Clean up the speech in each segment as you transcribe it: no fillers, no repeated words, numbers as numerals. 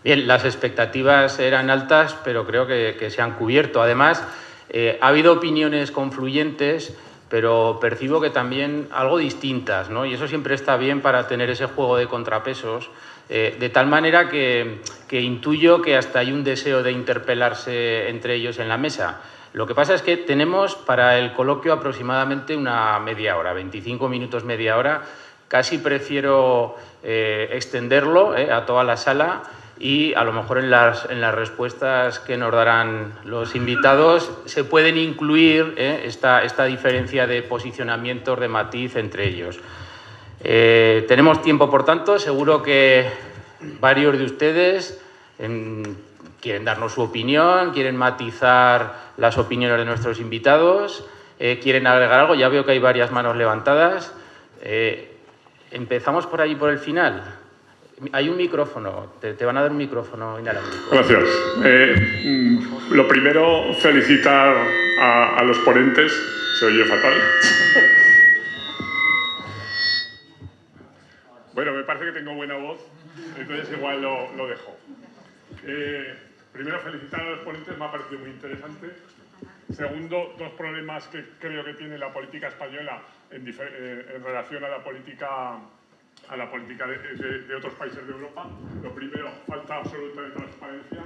Bien, las expectativas eran altas, pero creo que se han cubierto. Además, ha habido opiniones confluyentes, pero percibo que también algo distintas, ¿no? Y eso siempre está bien para tener ese juego de contrapesos, de tal manera que intuyo que hasta hay un deseo de interpelarse entre ellos en la mesa. Lo que pasa es que tenemos para el coloquio aproximadamente una media hora, 25 minutos, media hora. Casi prefiero extenderlo a toda la sala y a lo mejor en las respuestas que nos darán los invitados se pueden incluir esta diferencia de posicionamientos, de matiz entre ellos. Tenemos tiempo, por tanto, seguro que varios de ustedes quieren darnos su opinión, quieren matizar las opiniones de nuestros invitados, quieren agregar algo. Ya veo que hay varias manos levantadas. Empezamos por ahí, por el final. Hay un micrófono, te van a dar un micrófono inalámbrico. Gracias. Lo primero, felicitar a los ponentes. Se oye fatal. Bueno, me parece que tengo buena voz, entonces igual lo dejo. Primero, felicitar a los ponentes, me ha parecido muy interesante. Segundo, dos problemas que creo que tiene la política española en relación a la política de otros países de Europa. Lo primero, falta absoluta de transparencia,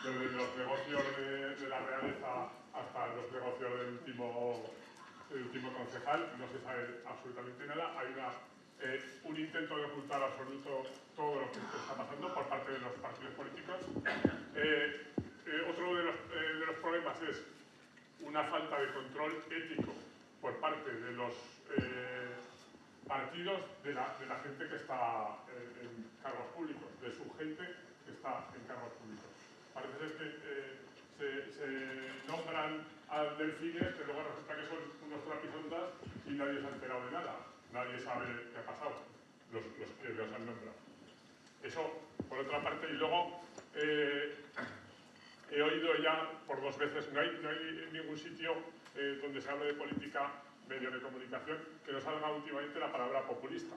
desde los negocios de la realeza hasta los negocios del último concejal. No se sabe absolutamente nada. Hay un intento de ocultar absoluto todo lo que está pasando por parte de los partidos políticos. Otro de los problemas es una falta de control ético por parte de los partidos, de la gente que está en cargos públicos, de su gente que está en cargos públicos. Parece ser que se nombran a delfines que luego resulta que son unos trapisondas y nadie se ha enterado de nada. Nadie sabe qué ha pasado, los que los han nombrado. Eso, por otra parte, y luego he oído ya por dos veces, no hay ningún sitio donde se hable de política, medios de comunicación, que no salga últimamente la palabra populista.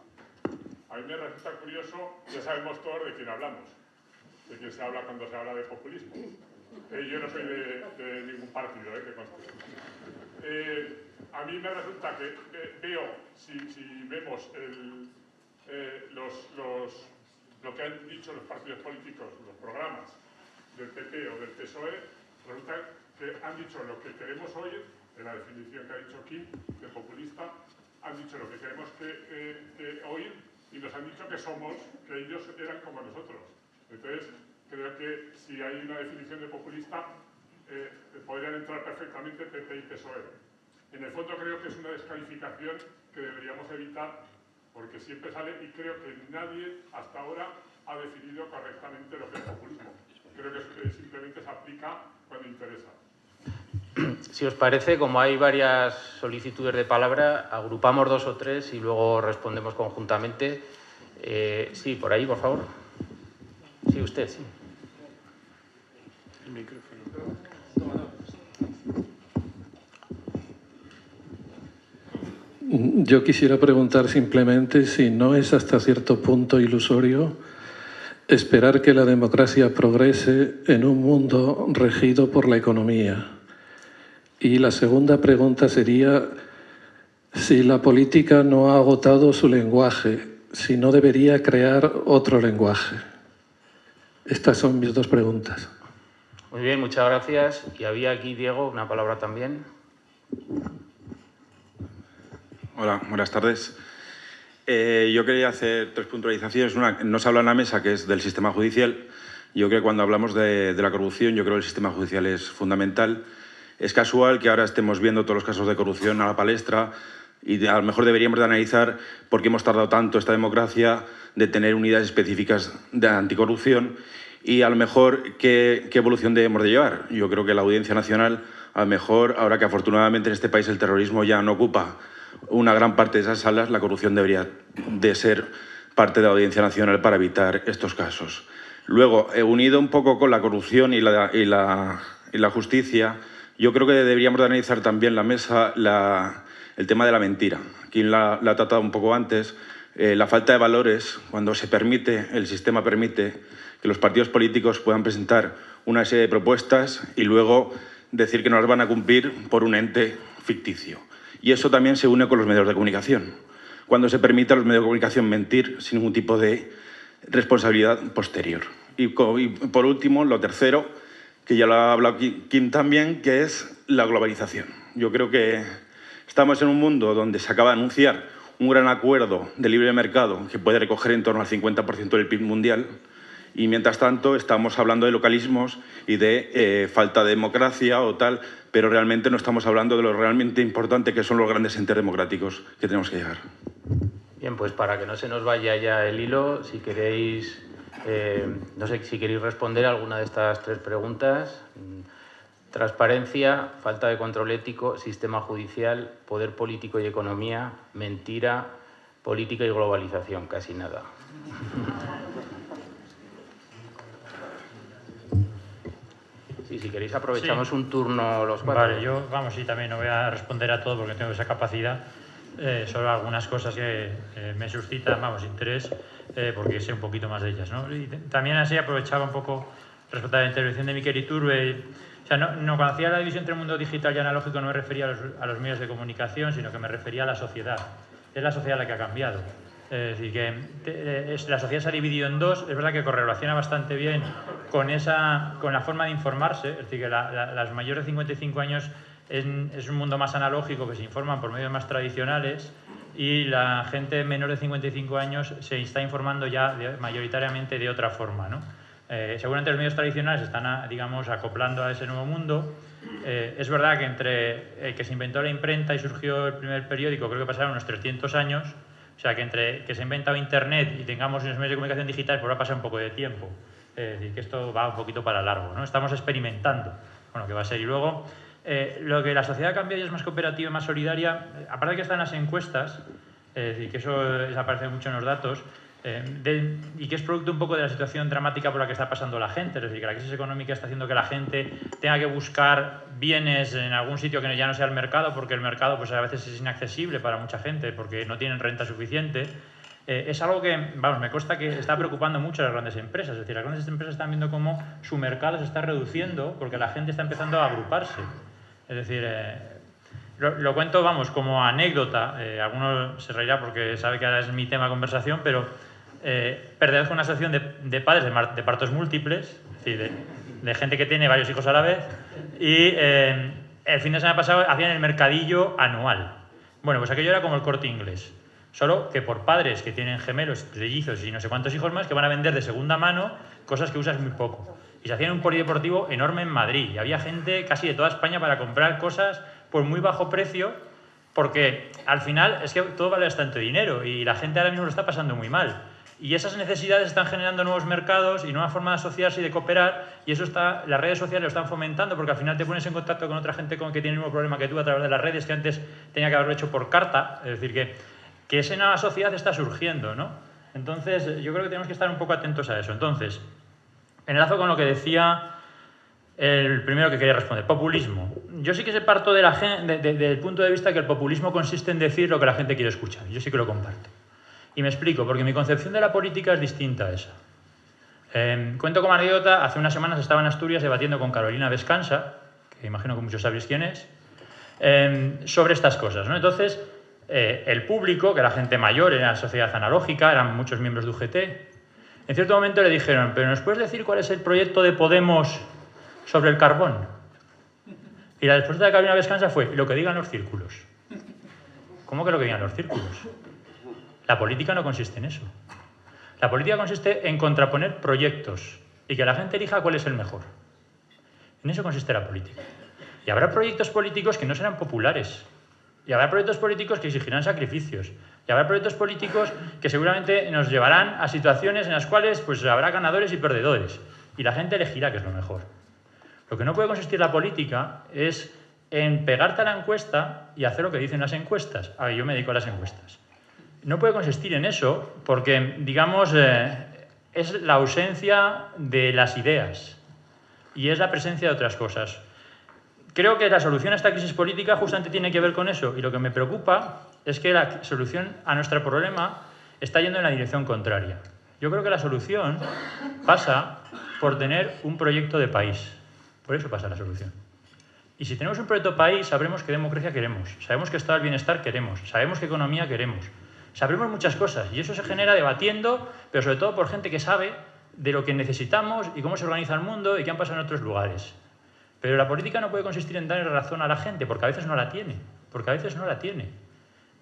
A mí me resulta curioso, ya sabemos todos de quién hablamos, de quién se habla cuando se habla de populismo. Yo no soy de ningún partido, que conste. A mí me resulta que veo, si vemos lo que han dicho los partidos políticos, los programas del PP o del PSOE, resulta que han dicho lo que queremos oír, en la definición que ha dicho Kim, de populista, han dicho lo que queremos oír y nos han dicho que ellos eran como nosotros. Entonces, creo que si hay una definición de populista, podrían entrar perfectamente PP y PSOE. En el fondo creo que es una descalificación que deberíamos evitar, porque siempre sale, y creo que nadie hasta ahora ha definido correctamente lo que es populismo. Creo que simplemente se aplica cuando interesa. Si os parece, como hay varias solicitudes de palabra, agrupamos dos o tres y luego respondemos conjuntamente. Sí, por ahí, por favor. Sí, usted, sí. El micrófono. Yo quisiera preguntar simplemente si no es hasta cierto punto ilusorio esperar que la democracia progrese en un mundo regido por la economía. Y la segunda pregunta sería si la política no ha agotado su lenguaje, si no debería crear otro lenguaje. Estas son mis dos preguntas. Muy bien, muchas gracias. Y había aquí, Diego, una palabra también. Hola, buenas tardes. Yo quería hacer tres puntualizaciones. Una, no se habla en la mesa, que es del sistema judicial. Yo creo que cuando hablamos de la corrupción, yo creo que el sistema judicial es fundamental. Es casual que ahora estemos viendo todos los casos de corrupción a la palestra y a lo mejor deberíamos de analizar por qué hemos tardado tanto esta democracia de tener unidades específicas de anticorrupción y a lo mejor qué evolución debemos de llevar. Yo creo que la Audiencia Nacional, a lo mejor, ahora que afortunadamente en este país el terrorismo ya no ocupa una gran parte de esas salas, la corrupción debería de ser parte de la Audiencia Nacional para evitar estos casos. Luego, unido un poco con la corrupción y la justicia, yo creo que deberíamos de analizar también la mesa el tema de la mentira. Quien la ha tratado un poco antes. la falta de valores, cuando el sistema permite que los partidos políticos puedan presentar una serie de propuestas y luego decir que no las van a cumplir por un ente ficticio. Y eso también se une con los medios de comunicación, cuando se permite a los medios de comunicación mentir sin ningún tipo de responsabilidad posterior. Y por último, lo tercero, que ya lo ha hablado Kim también, que es la globalización. Yo creo que estamos en un mundo donde se acaba de anunciar un gran acuerdo de libre mercado que puede recoger en torno al 50% del PIB mundial, y mientras tanto estamos hablando de localismos y de falta de democracia o tal, pero realmente no estamos hablando de lo realmente importante, que son los grandes entes democráticos que tenemos que llegar. Bien, pues para que no se nos vaya ya el hilo, si queréis, no sé si queréis responder a alguna de estas tres preguntas. Transparencia, falta de control ético, sistema judicial, poder político y economía, mentira, política y globalización, casi nada. Sí, si queréis aprovechamos un turno los cuatro. Vale, yo, vamos, sí, también no voy a responder a todo porque tengo esa capacidad. Solo algunas cosas que me suscitan, vamos, interés, porque sé un poquito más de ellas, ¿no? Y también así aprovechaba un poco respecto a la intervención de Miquel Iturbe. O sea, no conocía la división entre el mundo digital y analógico, no me refería a los medios de comunicación, sino que me refería a la sociedad. Es la sociedad la que ha cambiado. Es decir, que la sociedad se ha dividido en dos. Es verdad que correlaciona bastante bien con la forma de informarse. Es decir, que las mayores de 55 años es un mundo más analógico, que se informan por medios más tradicionales, y la gente menor de 55 años se está informando ya mayoritariamente de otra forma, ¿no? Seguramente los medios tradicionales están, digamos, acoplando a ese nuevo mundo. Es verdad que entre que se inventó la imprenta y surgió el primer periódico, creo que pasaron unos 300 años. O sea, que entre que se ha inventado Internet y tengamos los medios de comunicación digitales, pues va a pasar un poco de tiempo. Es decir, que esto va un poquito para largo, ¿no? Estamos experimentando con lo que va a ser. Y luego, lo que la sociedad ha cambiado y es más cooperativa y más solidaria, aparte de que están las encuestas, es decir, que eso aparece mucho en los datos, y que es producto un poco de la situación dramática por la que está pasando la gente. Es decir, que la crisis económica está haciendo que la gente tenga que buscar bienes en algún sitio que ya no sea el mercado, porque el mercado pues a veces es inaccesible para mucha gente porque no tienen renta suficiente. Es algo que, vamos, me consta que está preocupando mucho a las grandes empresas. Es decir, las grandes empresas están viendo cómo su mercado se está reduciendo porque la gente está empezando a agruparse. Es decir, lo cuento, vamos, como anécdota. Algunos se reirá porque sabe que ahora es mi tema de conversación, pero pertenezco a una asociación de padres de partos múltiples, es decir, de gente que tiene varios hijos a la vez, y el fin de semana pasado hacían el mercadillo anual. Bueno, pues aquello era como el Corte Inglés, solo que por padres que tienen gemelos, trillizos y no sé cuántos hijos más, que van a vender de segunda mano cosas que usas muy poco. Y se hacían un polideportivo enorme en Madrid, y había gente casi de toda España para comprar cosas por muy bajo precio, porque al final es que todo vale bastante dinero y la gente ahora mismo lo está pasando muy mal. Y esas necesidades están generando nuevos mercados y nuevas formas de asociarse y de cooperar, y eso las redes sociales lo están fomentando, porque al final te pones en contacto con otra gente que tiene el mismo problema que tú a través de las redes, que antes tenía que haberlo hecho por carta. Es decir, que esa nueva sociedad está surgiendo, ¿no? Entonces, yo creo que tenemos que estar un poco atentos a eso. Entonces, enlazo con lo que decía el primero que quería responder, populismo. Yo sí que se parto del punto de vista que el populismo consiste en decir lo que la gente quiere escuchar. Yo sí que lo comparto. Y me explico, porque mi concepción de la política es distinta a esa. Cuento como anécdota, hace unas semanas estaba en Asturias debatiendo con Carolina Vescansa, que imagino que muchos sabéis quién es, sobre estas cosas, ¿no? Entonces, el público, que era gente mayor, era sociedad analógica, eran muchos miembros de UGT, en cierto momento le dijeron, ¿pero nos puedes decir cuál es el proyecto de Podemos sobre el carbón? Y la respuesta de Carolina Vescansa fue, lo que digan los círculos. ¿Cómo que lo que digan los círculos? La política no consiste en eso. La política consiste en contraponer proyectos y que la gente elija cuál es el mejor. En eso consiste la política. Y habrá proyectos políticos que no serán populares. Y habrá proyectos políticos que exigirán sacrificios. Y habrá proyectos políticos que seguramente nos llevarán a situaciones en las cuales pues, habrá ganadores y perdedores. Y la gente elegirá qué es lo mejor. Lo que no puede consistir la política es en pegarte a la encuesta y hacer lo que dicen las encuestas. A ver, yo me dedico a las encuestas. No puede consistir en eso porque, digamos, es la ausencia de las ideas y es la presencia de otras cosas. Creo que la solución a esta crisis política justamente tiene que ver con eso, y lo que me preocupa es que la solución a nuestro problema está yendo en la dirección contraria. Yo creo que la solución pasa por tener un proyecto de país. Por eso pasa la solución. Y si tenemos un proyecto de país, sabremos qué democracia queremos, sabemos qué estado del bienestar queremos, sabemos qué economía queremos, sabremos muchas cosas. Y eso se genera debatiendo, pero sobre todo por gente que sabe de lo que necesitamos y cómo se organiza el mundo y qué han pasado en otros lugares. Pero la política no puede consistir en darle razón a la gente, porque a veces no la tiene. Porque a veces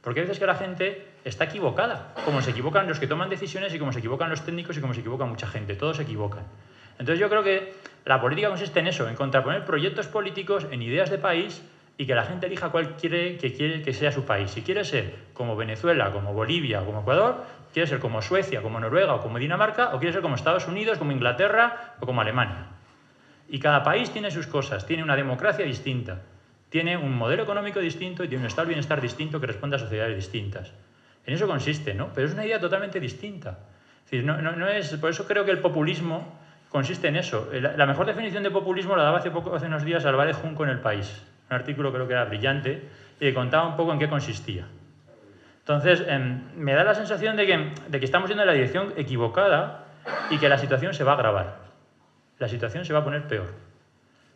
hay veces que la gente está equivocada, como se equivocan los que toman decisiones y como se equivocan los técnicos y como se equivoca mucha gente. Todos se equivocan. Entonces yo creo que la política consiste en eso, en contraponer proyectos políticos en ideas de país y que la gente elija cuál quiere que sea su país. Si quiere ser como Venezuela, como Bolivia, como Ecuador, quiere ser como Suecia, como Noruega o como Dinamarca, o quiere ser como Estados Unidos, como Inglaterra o como Alemania. Y cada país tiene sus cosas, tiene una democracia distinta, tiene un modelo económico distinto y tiene un estado del bienestar distinto que responde a sociedades distintas. En eso consiste, ¿no? Pero es una idea totalmente distinta. Es decir, no es, por eso creo que el populismo consiste en eso. La mejor definición de populismo la daba hace unos días Álvarez Junco en El País. Un artículo creo que era brillante y que contaba un poco en qué consistía. Entonces, me da la sensación de que estamos yendo en la dirección equivocada y que la situación se va a agravar. La situación se va a poner peor.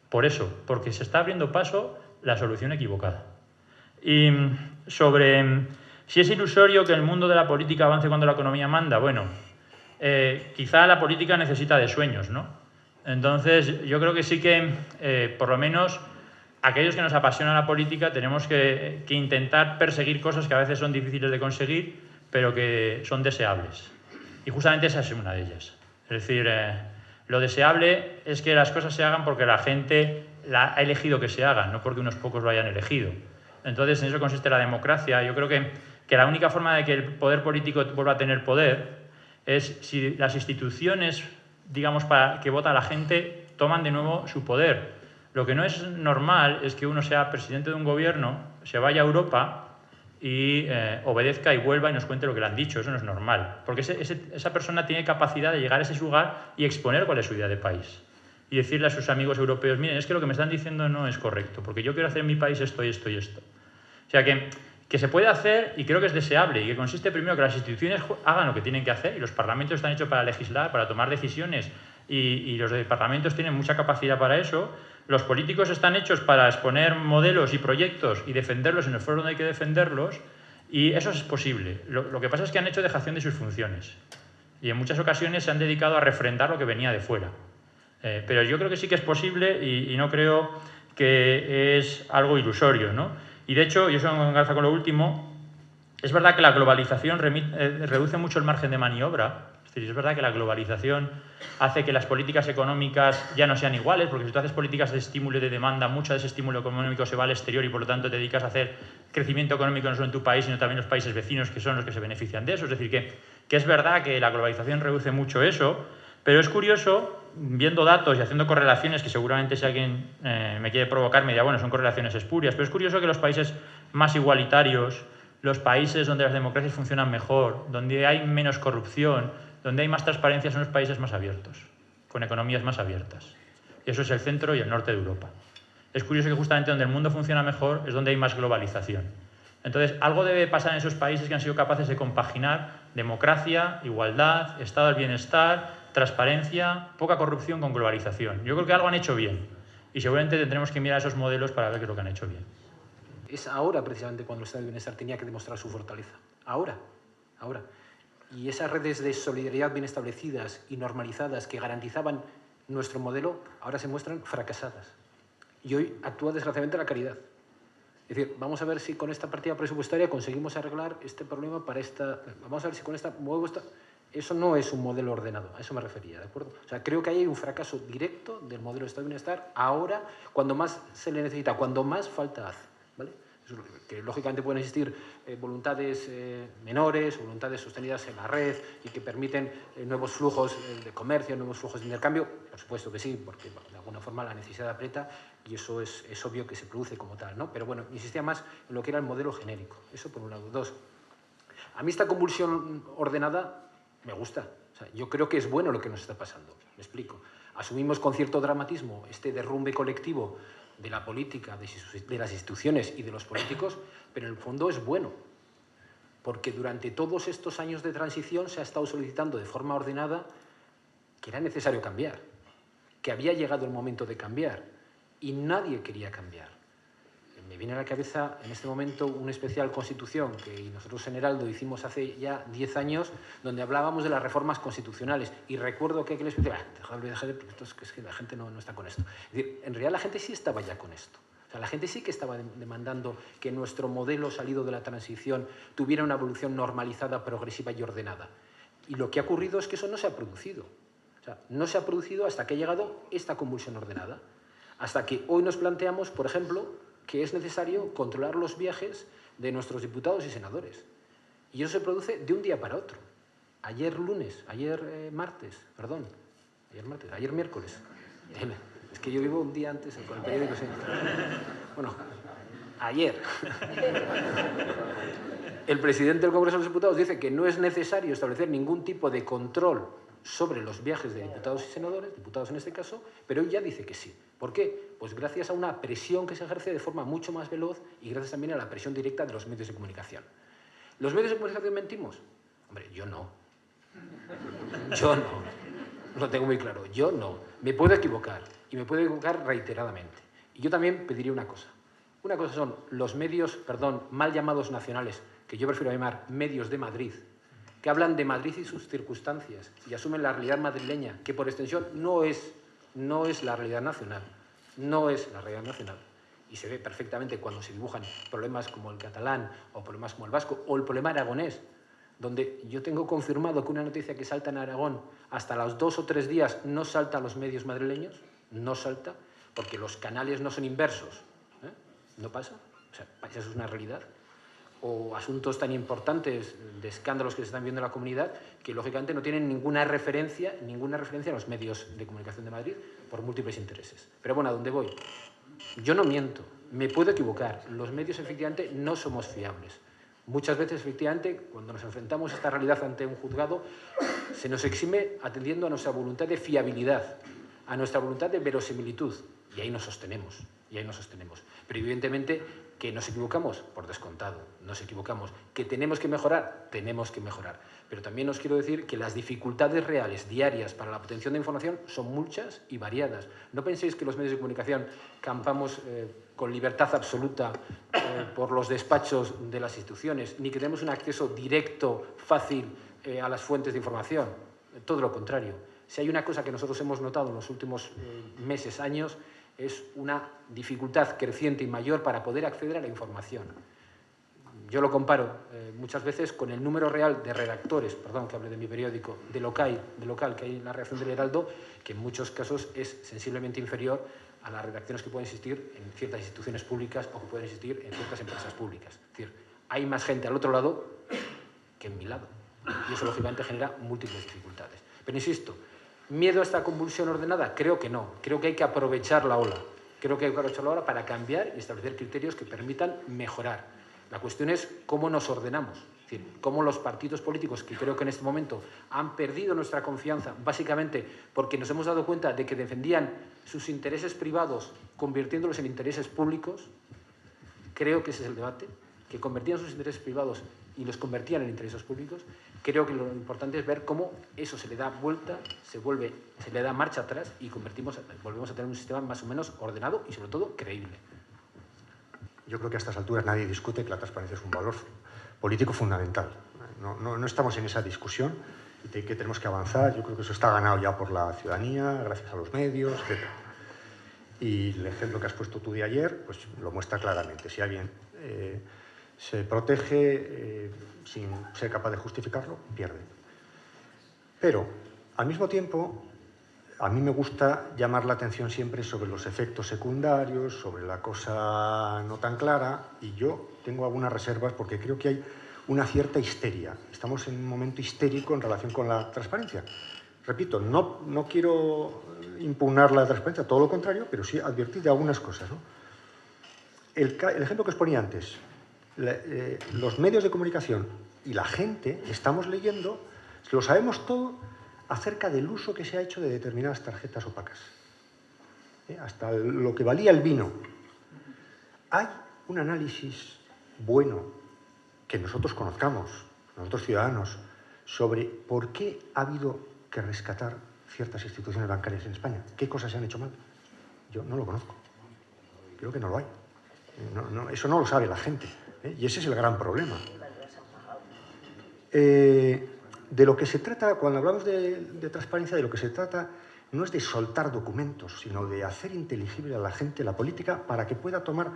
Por eso, porque se está abriendo paso la solución equivocada. Y sobre si es ilusorio que el mundo de la política avance cuando la economía manda, bueno, quizá la política necesita de sueños, ¿no? Entonces, yo creo que sí que, por lo menos, aquellos que nos apasiona la política tenemos que intentar perseguir cosas que a veces son difíciles de conseguir, pero que son deseables. Y justamente esa es una de ellas. Es decir, lo deseable es que las cosas se hagan porque la gente ha elegido que se hagan, no porque unos pocos lo hayan elegido. Entonces, en eso consiste la democracia. Yo creo que la única forma de que el poder político vuelva a tener poder es si las instituciones, digamos, para que vota la gente, toman de nuevo su poder. Lo que no es normal es que uno sea presidente de un gobierno, se vaya a Europa y obedezca y vuelva y nos cuente lo que le han dicho. Eso no es normal, porque esa persona tiene capacidad de llegar a ese lugar y exponer cuál es su idea de país. Y decirle a sus amigos europeos, miren, es que lo que me están diciendo no es correcto, porque yo quiero hacer en mi país esto y esto y esto. O sea que se puede hacer y creo que es deseable y que consiste primero que las instituciones hagan lo que tienen que hacer y los parlamentos están hechos para legislar, para tomar decisiones y los parlamentos tienen mucha capacidad para eso. Los políticos están hechos para exponer modelos y proyectos y defenderlos en el foro donde hay que defenderlos y eso es posible. Lo que pasa es que han hecho dejación de sus funciones y en muchas ocasiones se han dedicado a refrendar lo que venía de fuera. Pero yo creo que sí que es posible y no creo que es algo ilusorio, ¿no? Y de hecho, y eso me engarza con lo último, es verdad que la globalización reduce mucho el margen de maniobra. Es decir, es verdad que la globalización hace que las políticas económicas ya no sean iguales, porque si tú haces políticas de estímulo y de demanda, mucho de ese estímulo económico se va al exterior y por lo tanto te dedicas a hacer crecimiento económico no solo en tu país, sino también en los países vecinos que son los que se benefician de eso. Es decir, que es verdad que la globalización reduce mucho eso, pero es curioso, viendo datos y haciendo correlaciones, que seguramente si alguien me quiere provocar me dirá, bueno, son correlaciones espurias, pero es curioso que los países más igualitarios, los países donde las democracias funcionan mejor, donde hay menos corrupción, donde hay más transparencia, son los países más abiertos, con economías más abiertas. Y eso es el centro y el norte de Europa. Es curioso que justamente donde el mundo funciona mejor es donde hay más globalización. Entonces, algo debe pasar en esos países que han sido capaces de compaginar democracia, igualdad, estado del bienestar, transparencia, poca corrupción con globalización. Yo creo que algo han hecho bien y seguramente tendremos que mirar esos modelos para ver qué es lo que han hecho bien. Es ahora precisamente cuando el estado del bienestar tenía que demostrar su fortaleza. Ahora. Y esas redes de solidaridad bien establecidas y normalizadas que garantizaban nuestro modelo ahora se muestran fracasadas. Y hoy actúa desgraciadamente la caridad. Es decir, vamos a ver si con esta partida presupuestaria conseguimos arreglar este problema para esta... Vamos a ver si con esta... Eso no es un modelo ordenado, a eso me refería, ¿de acuerdo? O sea, creo que hay un fracaso directo del modelo de estado de bienestar ahora, cuando más se le necesita, cuando más falta hace, ¿vale? Que lógicamente pueden existir voluntades menores, voluntades sostenidas en la red y que permiten nuevos flujos de comercio, nuevos flujos de intercambio, por supuesto que sí, porque de alguna forma la necesidad aprieta y eso es obvio que se produce como tal, ¿no? Pero bueno, insistía más en lo que era el modelo genérico, eso por un lado. Dos, a mí esta convulsión ordenada me gusta. O sea, yo creo que es bueno lo que nos está pasando. Me explico. Asumimos con cierto dramatismo este derrumbe colectivo de la política, de las instituciones y de los políticos, pero en el fondo es bueno. porque durante todos estos años de transición se ha estado solicitando de forma ordenada que era necesario cambiar, que había llegado el momento de cambiar y nadie quería cambiar. Me viene a la cabeza en este momento un especial Constitución que nosotros en Heraldo hicimos hace ya 10 años, donde hablábamos de las reformas constitucionales. Y recuerdo que aquel especial, es que la gente no está con esto. Es decir, en realidad la gente sí estaba ya con esto. O sea, la gente sí que estaba demandando que nuestro modelo salido de la transición tuviera una evolución normalizada, progresiva y ordenada. Y lo que ha ocurrido es que eso no se ha producido. O sea, no se ha producido hasta que ha llegado esta convulsión ordenada. Hasta que hoy nos planteamos, por ejemplo, que es necesario controlar los viajes de nuestros diputados y senadores. Y eso se produce de un día para otro. Ayer miércoles. Es que yo vivo un día antes con el periódico. Sí. Bueno, ayer. El presidente del Congreso de los Diputados dice que no es necesario establecer ningún tipo de control sobre los viajes de diputados y senadores, diputados en este caso, pero hoy ya dice que sí. ¿Por qué? Pues gracias a una presión que se ejerce de forma mucho más veloz y gracias también a la presión directa de los medios de comunicación. ¿Los medios de comunicación mentimos? Hombre, yo no. Yo no. Lo tengo muy claro. Yo no. Me puedo equivocar y me puedo equivocar reiteradamente. Y yo también pediría una cosa. Una cosa son los medios, mal llamados nacionales, que yo prefiero llamar medios de Madrid, que hablan de Madrid y sus circunstancias y asumen la realidad madrileña, que por extensión no es la realidad nacional. No es la realidad nacional. Y se ve perfectamente cuando se dibujan problemas como el catalán o problemas como el vasco o el problema aragonés, donde yo tengo confirmado que una noticia que salta en Aragón hasta los 2 o 3 días no salta a los medios madrileños, no salta, porque los canales no son inversos. No pasa. O sea, eso es una realidad. O asuntos tan importantes de escándalos que se están viendo en la comunidad que, lógicamente, no tienen ninguna referencia a los medios de comunicación de Madrid por múltiples intereses. Pero bueno, ¿a dónde voy? Yo no miento, me puedo equivocar. Los medios, efectivamente, no somos fiables. Muchas veces, efectivamente, cuando nos enfrentamos a esta realidad ante un juzgado, se nos exime atendiendo a nuestra voluntad de fiabilidad, a nuestra voluntad de verosimilitud. Y ahí nos sostenemos, Pero, evidentemente, que nos equivocamos, por descontado, nos equivocamos. Que tenemos que mejorar, Pero también os quiero decir que las dificultades reales, diarias, para la obtención de información son muchas y variadas. No penséis que los medios de comunicación campamos con libertad absoluta por los despachos de las instituciones, ni que tenemos un acceso directo, fácil, a las fuentes de información. Todo lo contrario. Si hay una cosa que nosotros hemos notado en los últimos meses, años, es una dificultad creciente y mayor para poder acceder a la información. Yo lo comparo muchas veces con el número real de redactores, que hable de mi periódico, de local que hay en la redacción del Heraldo, que en muchos casos es sensiblemente inferior a las redacciones que pueden existir en ciertas instituciones públicas o que pueden existir en ciertas empresas públicas. Es decir, hay más gente al otro lado que en mi lado. Y eso, lógicamente, genera múltiples dificultades. Pero insisto, ¿miedo a esta convulsión ordenada? Creo que no. Creo que hay que aprovechar la ola. Para cambiar y establecer criterios que permitan mejorar. La cuestión es cómo nos ordenamos. Es decir, cómo los partidos políticos, que creo que en este momento han perdido nuestra confianza, básicamente porque nos hemos dado cuenta de que defendían sus intereses privados convirtiéndolos en intereses públicos. Creo que ese es el debate, que convertían sus intereses privados y los convertían en intereses públicos. Creo que lo importante es ver cómo eso se le da vuelta, se le da marcha atrás y volvemos a tener un sistema más o menos ordenado y, sobre todo, creíble. Yo creo que a estas alturas nadie discute que la transparencia es un valor político fundamental. No estamos en esa discusión de que tenemos que avanzar. Yo creo que eso está ganado ya por la ciudadanía, gracias a los medios, etc. Y el ejemplo que has puesto tú de ayer pues lo muestra claramente. Si alguien se protege sin ser capaz de justificarlo, pierde. Pero, al mismo tiempo, a mí me gusta llamar la atención siempre sobre los efectos secundarios, sobre la cosa no tan clara, y yo tengo algunas reservas porque creo que hay una cierta histeria. Estamos en un momento histérico en relación con la transparencia. Repito, no quiero impugnar la transparencia, todo lo contrario, pero sí advertir de algunas cosas, ¿no? El ejemplo que os ponía antes, los medios de comunicación y la gente estamos leyendo, lo sabemos todo acerca del uso que se ha hecho de determinadas tarjetas opacas. Hasta lo que valía el vino. Hay un análisis bueno que nosotros conozcamos, nosotros ciudadanos, sobre por qué ha habido que rescatar ciertas instituciones bancarias en España. ¿Qué cosas se han hecho mal? Yo no lo conozco. Creo que no lo hay. Eso no lo sabe la gente. Y ese es el gran problema. De lo que se trata, cuando hablamos de transparencia, de lo que se trata no es de soltar documentos, sino de hacer inteligible a la gente la política para que pueda tomar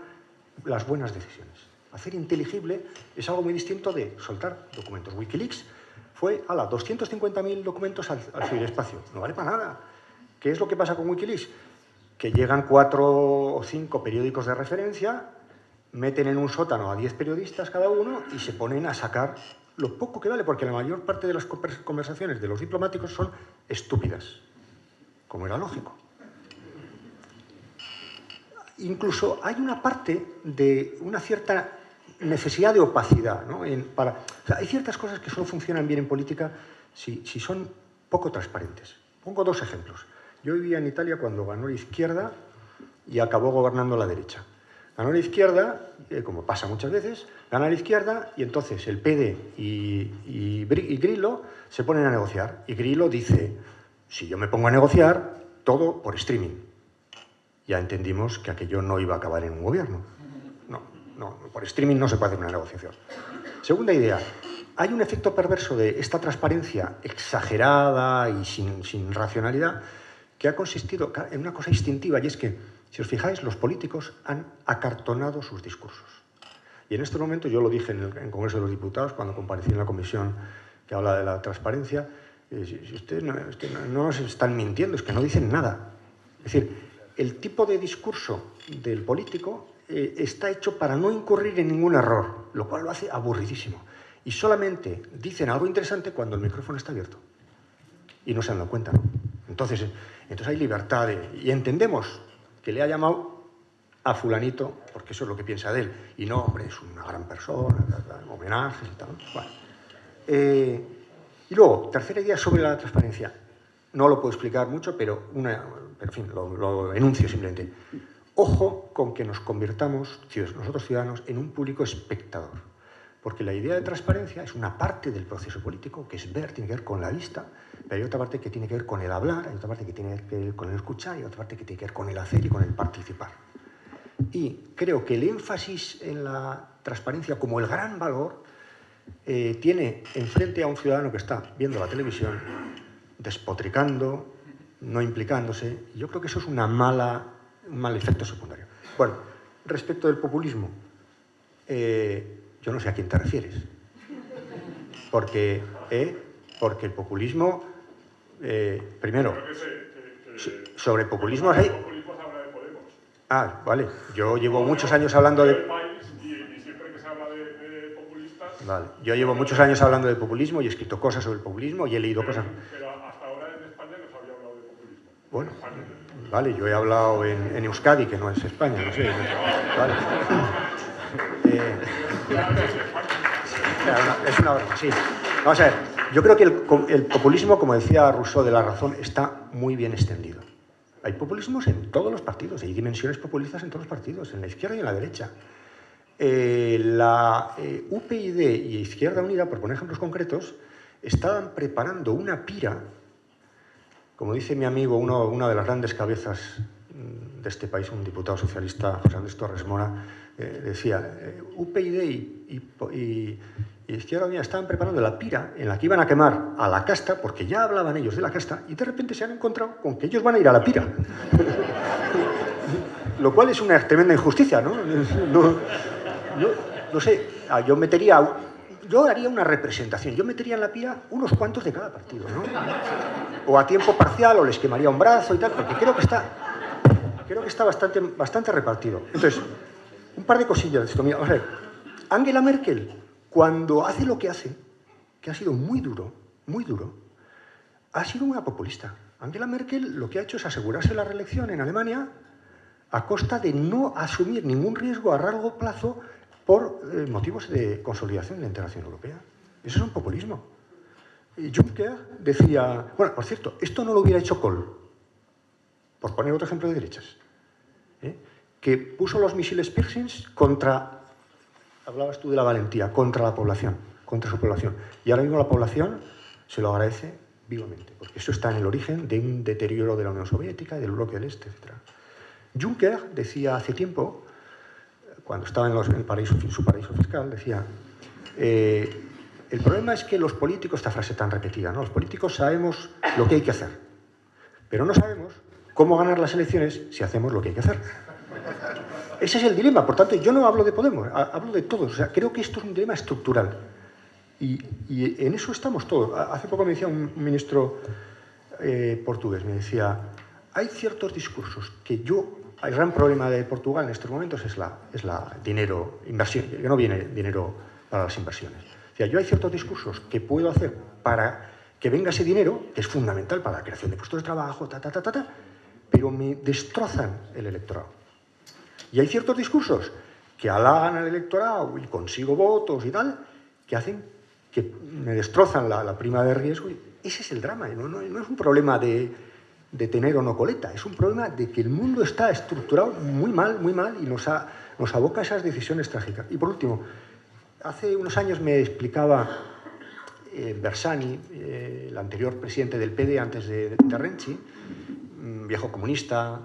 las buenas decisiones. Hacer inteligible es algo muy distinto de soltar documentos. Wikileaks fue, 250.000 documentos al ciberespacio. No vale para nada. ¿Qué es lo que pasa con Wikileaks? Que llegan 4 o 5 periódicos de referencia, meten en un sótano a 10 periodistas cada uno y se ponen a sacar lo poco que vale, porque la mayor parte de las conversaciones de los diplomáticos son estúpidas, como era lógico. Incluso hay una parte de una cierta necesidad de opacidad, ¿no? Hay ciertas cosas que solo funcionan bien en política si son poco transparentes. Pongo 2 ejemplos. Yo vivía en Italia cuando ganó la izquierda y acabó gobernando la derecha. Ganó la izquierda, como pasa muchas veces, gana la izquierda y entonces el PD y Grillo se ponen a negociar. Y Grillo dice, si yo me pongo a negociar, todo por streaming. Ya entendimos que aquello no iba a acabar en un gobierno. No, por streaming no se puede hacer una negociación. Segunda idea, hay un efecto perverso de esta transparencia exagerada y sin racionalidad que ha consistido en una cosa instintiva, y es que, si os fijáis, los políticos han acartonado sus discursos. Y en este momento, yo lo dije en el Congreso de los Diputados, cuando comparecí en la comisión que habla de la transparencia, si ustedes no nos están mintiendo, es que no dicen nada. Es decir, el tipo de discurso del político está hecho para no incurrir en ningún error, lo cual lo hace aburridísimo. Y solamente dicen algo interesante cuando el micrófono está abierto. Y no se han dado cuenta, ¿no? Entonces hay libertad y entendemos que le ha llamado a fulanito, porque eso es lo que piensa de él. Y no, hombre, es una gran persona, homenajes y tal. Bueno. Y luego, tercera idea sobre la transparencia. No lo puedo explicar mucho, pero en fin, lo enuncio simplemente. Ojo con que nos convirtamos, nosotros ciudadanos, en un público espectador. Porque la idea de transparencia es una parte del proceso político, que es ver, tiene que ver con la vista, pero hay otra parte que tiene que ver con el hablar, hay otra parte que tiene que ver con el escuchar, y otra parte que tiene que ver con el hacer y con el participar. Y creo que el énfasis en la transparencia como el gran valor tiene enfrente a un ciudadano que está viendo la televisión, despotricando, no implicándose. Y yo creo que eso es un mal efecto secundario. Bueno, respecto del populismo, yo no sé a quién te refieres. Porque el populismo, primero, sobre populismo hay... Ah, vale. Yo llevo muchos años hablando de... Vale. Yo llevo muchos años hablando de populismo y he escrito cosas sobre el populismo y he leído cosas... Pero hasta ahora en España no se había hablado de populismo. Bueno, vale, yo he hablado en Euskadi, que no es España, no sé. Vale. Es una broma, sí. Vamos a ver, yo creo que el populismo, como decía Rousseau de la razón, está muy bien extendido. Hay populismos en todos los partidos, hay dimensiones populistas en todos los partidos, en la izquierda y en la derecha. La UPyD y Izquierda Unida, por poner ejemplos concretos, estaban preparando una pira, como dice mi amigo, una de las grandes cabezas de este país, un diputado socialista, José Andrés Torres Mora, decía, UPyD y Izquierda Unida estaban preparando la pira en la que iban a quemar a la casta, porque ya hablaban ellos de la casta, y de repente se han encontrado con que ellos van a ir a la pira. Lo cual es una tremenda injusticia, ¿no? No sé, yo haría una representación, yo metería en la pira unos cuantos de cada partido, ¿no? O a tiempo parcial, o les quemaría un brazo y tal, porque creo que está bastante repartido. Entonces, un par de cosillas de esto. Mira, vamos a ver. Angela Merkel, cuando hace lo que hace, que ha sido muy duro, ha sido una populista. Angela Merkel lo que ha hecho es asegurarse la reelección en Alemania a costa de no asumir ningún riesgo a largo plazo por motivos de consolidación de la integración europea. Eso es un populismo. Juncker decía... Bueno, por cierto, esto no lo hubiera hecho Kohl, por poner otro ejemplo de derechas, que puso los misiles Piercings contra hablabas tú de la valentía contra la población, contra su población. Y ahora mismo la población se lo agradece vivamente, porque eso está en el origen de un deterioro de la Unión Soviética y del bloque del Este, etc. Juncker decía hace tiempo, cuando estaba en su paraíso fiscal, decía, el problema es que los políticos, esta frase tan repetida, ¿no? Los políticos sabemos lo que hay que hacer, pero no sabemos cómo ganar las elecciones si hacemos lo que hay que hacer. Ese es el dilema. Por tanto, yo no hablo de Podemos, hablo de todos. O sea, creo que esto es un dilema estructural. Y en eso estamos todos. Hace poco me decía un ministro portugués, me decía, hay ciertos discursos que el gran problema de Portugal en estos momentos es la dinero, inversión, que no viene dinero para las inversiones. O sea, yo hay ciertos discursos que puedo hacer para que venga ese dinero, que es fundamental para la creación de puestos de trabajo, pero me destrozan el electorado. Y hay ciertos discursos que halagan al electorado y consigo votos y tal, que hacen que me destrozan la prima de riesgo. Ese es el drama. No es un problema de tener o no coleta, es un problema de que el mundo está estructurado muy mal, y nos aboca a esas decisiones trágicas. Y por último, hace unos años me explicaba Bersani, el anterior presidente del PD antes de Renzi, un viejo comunista,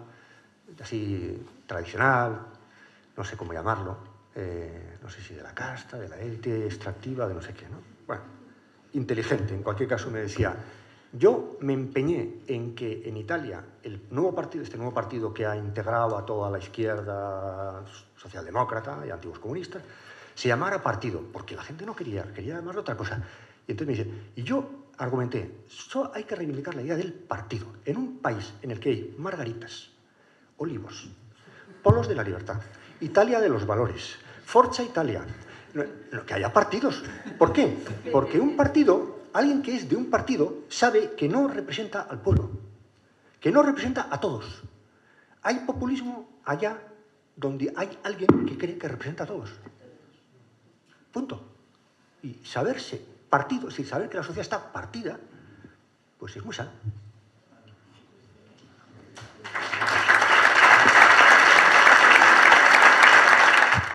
así tradicional, no sé cómo llamarlo, no sé si de la casta, de la élite extractiva, de no sé qué, ¿no? Bueno, inteligente, en cualquier caso me decía, yo me empeñé en que en Italia el nuevo partido, este nuevo partido que ha integrado a toda la izquierda socialdemócrata y antiguos comunistas, se llamara partido, porque la gente no quería llamarlo otra cosa. Y entonces me dice, y yo argumenté, solo hay que reivindicar la idea del partido. En un país en el que hay margaritas, olivos, polos de la libertad, Italia de los valores, Forza Italia, que haya partidos. ¿Por qué? Porque un partido, alguien que es de un partido, sabe que no representa al pueblo, que no representa a todos. Hay populismo allá donde hay alguien que cree que representa a todos. Punto. Y saberse partido, es decir, saber que la sociedad está partida, pues es muy sano.